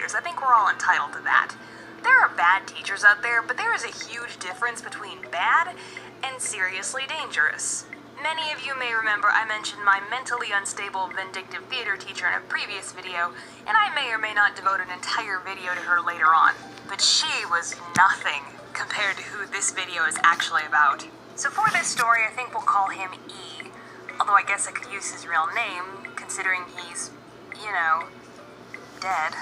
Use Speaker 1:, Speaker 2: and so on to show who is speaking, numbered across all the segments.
Speaker 1: teachers. I think we're all entitled to that. There are bad teachers out there, but there is a huge difference between bad and seriously dangerous. Many of you may remember I mentioned my mentally unstable, vindictive theater teacher in a previous video, and I may or may not devote an entire video to her later on. But she was nothing compared to who this video is actually about. So for this story, I think we'll call him E. Although I guess I could use his real name, considering he's, dead.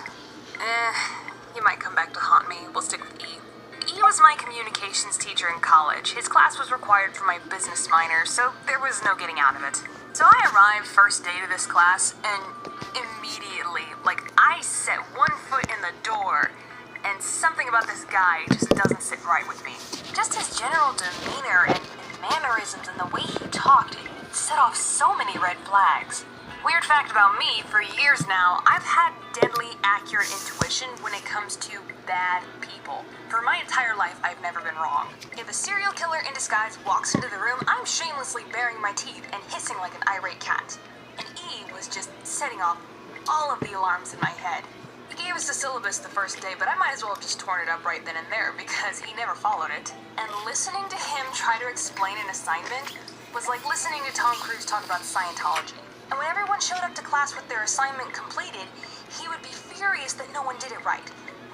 Speaker 1: He might come back to haunt me. We'll stick with E. E was my communications teacher in college. His class was required for my business minor, so there was no getting out of it. So I arrived first day to this class, and immediately, I set one foot in the door, and something about this guy just doesn't sit right with me. Just his general demeanor and mannerisms and the way he talked, it set off so many red flags. Weird fact about me, for years now, I've had deadly accurate intuition when it comes to bad people. For my entire life, I've never been wrong. If a serial killer in disguise walks into the room, I'm shamelessly baring my teeth and hissing like an irate cat. And E was just setting off all of the alarms in my head. He gave us the syllabus the first day, but I might as well have just torn it up right then and there because he never followed it. And listening to him try to explain an assignment was like listening to Tom Cruise talk about Scientology. And when everyone showed up to class with their assignment completed, he would be furious that no one did it right,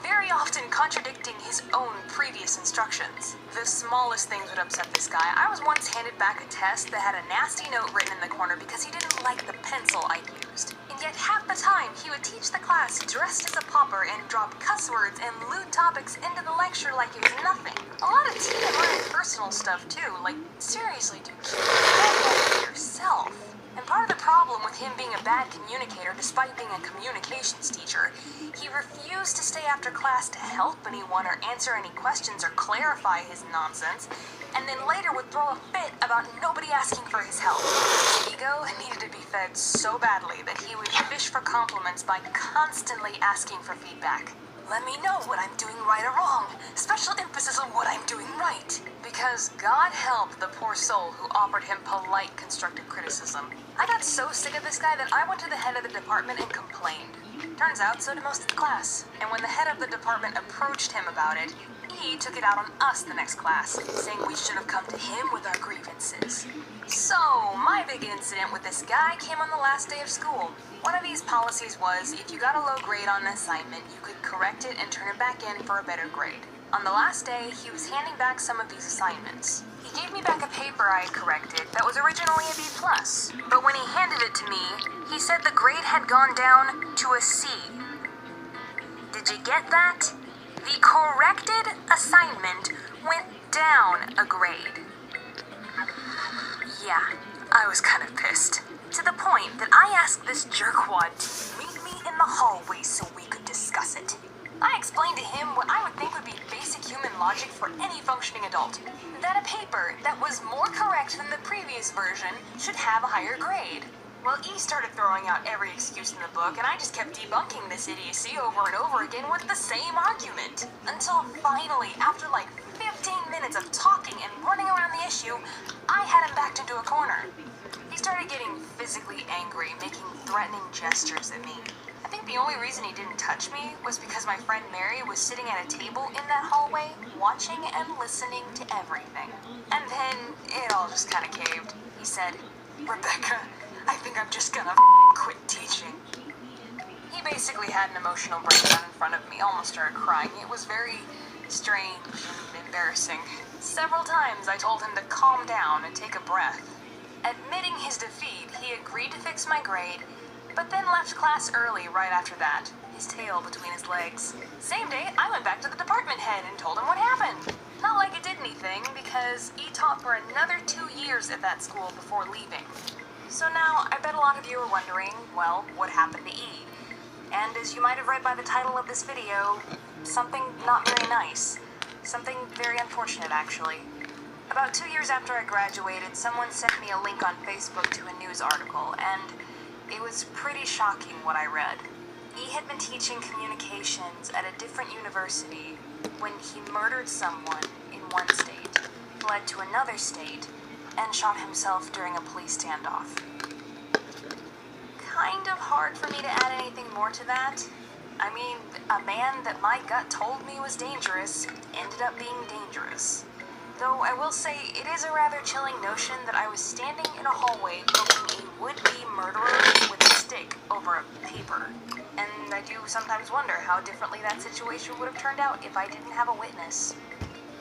Speaker 1: very often contradicting his own previous instructions. The smallest things would upset this guy. I was once handed back a test that had a nasty note written in the corner because he didn't like the pencil I'd used. And yet half the time, he would teach the class dressed as a pauper and drop cuss words and lewd topics into the lecture like it was nothing. A lot of TMI and personal stuff too, seriously, dude, keep it to yourself. And part of the problem with him being a bad communicator, despite being a communications teacher, he refused to stay after class to help anyone or answer any questions or clarify his nonsense, and then later would throw a fit about nobody asking for his help. His ego needed to be fed so badly that he would fish for compliments by constantly asking for feedback. Let me know what I'm doing right or wrong. Special emphasis on what I'm doing right. Because God help the poor soul who offered him polite constructive criticism. I got so sick of this guy that I went to the head of the department and complained. Turns out, so did most of the class. And when the head of the department approached him about it, he took it out on us the next class, saying we should have come to him with our grievances. So, my big incident with this guy came on the last day of school. One of these policies was, if you got a low grade on an assignment, you could correct it and turn it back in for a better grade. On the last day, he was handing back some of these assignments. He gave me back a paper I had corrected that was originally a B+. But when he handed it to me, he said the grade had gone down to a C. Did you get that? The corrected assignment went down a grade. Yeah, I was kind of pissed. To the point that I asked this jerkwad to meet me in the hallway so we could discuss it. I explained to him what I would think would be basic human logic for any functioning adult. That a paper that was more correct than the previous version should have a higher grade. Well, E started throwing out every excuse in the book, and I just kept debunking this idiocy over and over again with the same argument. Until finally, after 15 minutes of talking and running around the issue, I had him backed into a corner. He started getting physically angry, making threatening gestures at me. I think the only reason he didn't touch me was because my friend Mary was sitting at a table in that hallway, watching and listening to everything. And then it all just kind of caved. He said, "Rebecca, I think I'm just gonna quit teaching." He basically had an emotional breakdown in front of me, almost started crying. It was very strange and embarrassing. Several times I told him to calm down and take a breath. Admitting his defeat, he agreed to fix my grade, but then left class early right after that, his tail between his legs. Same day, I went back to the department head and told him what happened. Not like it did anything, because he taught for another 2 years at that school before leaving. So now, I bet a lot of you are wondering, well, what happened to E? And as you might have read by the title of this video, something not very nice. Something very unfortunate, actually. About 2 years after I graduated, someone sent me a link on Facebook to a news article, and it was pretty shocking what I read. E had been teaching communications at a different university when he murdered someone in one state, fled to another state, and shot himself during a police standoff. Kind of hard for me to add anything more to that. I mean, a man that my gut told me was dangerous ended up being dangerous. Though I will say it is a rather chilling notion that I was standing in a hallway poking a would-be murderer with a stick over a paper. And I do sometimes wonder how differently that situation would have turned out if I didn't have a witness.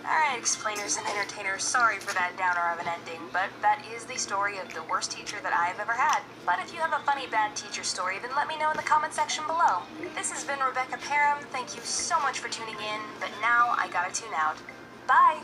Speaker 1: Alright, explainers and entertainers, sorry for that downer of an ending, but that is the story of the worst teacher that I've ever had. But if you have a funny bad teacher story, then let me know in the comment section below. This has been Rebecca Parham, thank you so much for tuning in, but now I gotta tune out. Bye!